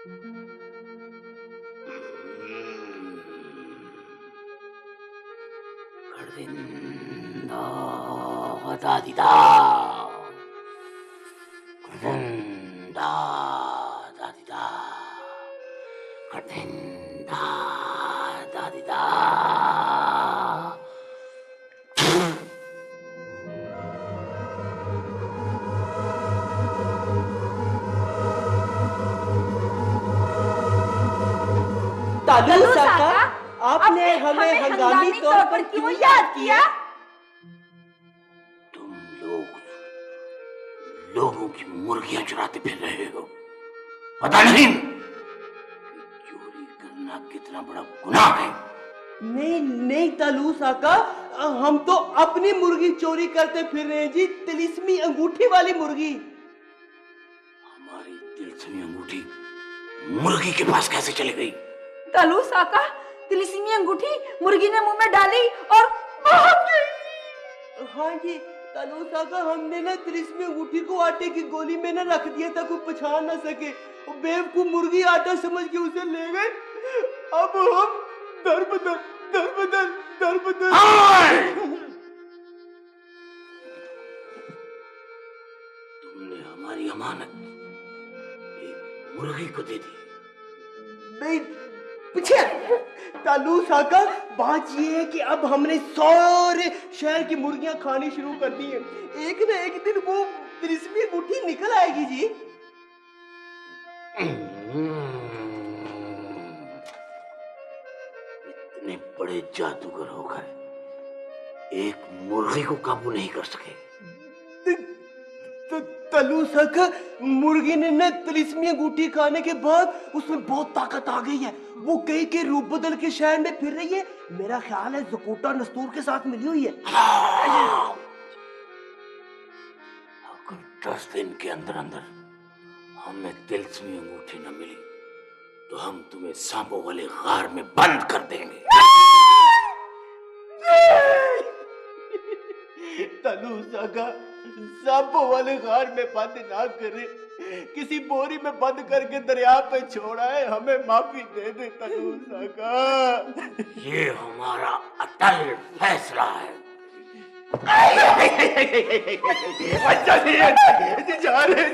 Grinda da di da. Grinda da di da. Grinda da di da. तालू साका, आपने हमें हंगामी तौर पर क्यों याद किया? तुम लोगों की मुर्गियां चुराते फिर रहे हो। पता नहीं कि चोरी करना कितना बड़ा गुनाह है। नहीं नहीं तालू साका, हम तो अपनी मुर्गी चोरी करते फिर रहे हैं जी, तिलिस्मी अंगूठी वाली मुर्गी। हमारी तिलिस्मी अंगूठी मुर्गी के पास कैसे चली गई? तालू साका, तिलिस्मी अंगूठी मुर्गी ने मुंह में डाली और भाग गई। हाँ जी तालू साका, हमने ना तिलिस्मी अंगूठी को आटे की गोली में ना रख दिया था, कोई पहचान ना सके। बेवकूफ मुर्गी आटा समझ के उसे ले गए। अब हम दर बदर तुमने हमारी अमानत एक मुर्गी को दे दी। नहीं पीछे तालू साका, बात ये है कि अब हमने सारे शहर की मुर्गियां खानी शुरू कर दी हैं। एक ना एक दिन वो तिलिस्मी अंगूठी निकल आएगी जी। इतने बड़े जादूगर होकर एक मुर्गी को काबू नहीं कर सके। तालू साका, मुर्गी ने ना तिलिस्मी अंगूठी खाने के बाद उसमें बहुत ताकत आ गई है। वो कई के रूप बदल के शहर में फिर रही है। मेरा ख्याल है ज़कूटा नस्तूर के साथ मिली हुई है। अगर 10 दिन के अंदर अंदर हमें तिलिस्मी अंगूठी न मिली तो हम तुम्हें सांपों वाले गार में बंद कर देंगे। तालू साका, सांपों वाले गार में बंद ना करे, किसी बोरी में बंद करके दरिया पे छोड़ा है, हमें माफी दे दे तालू साका। ये हमारा अटल फैसला है। अच्छा जी, जा रहे।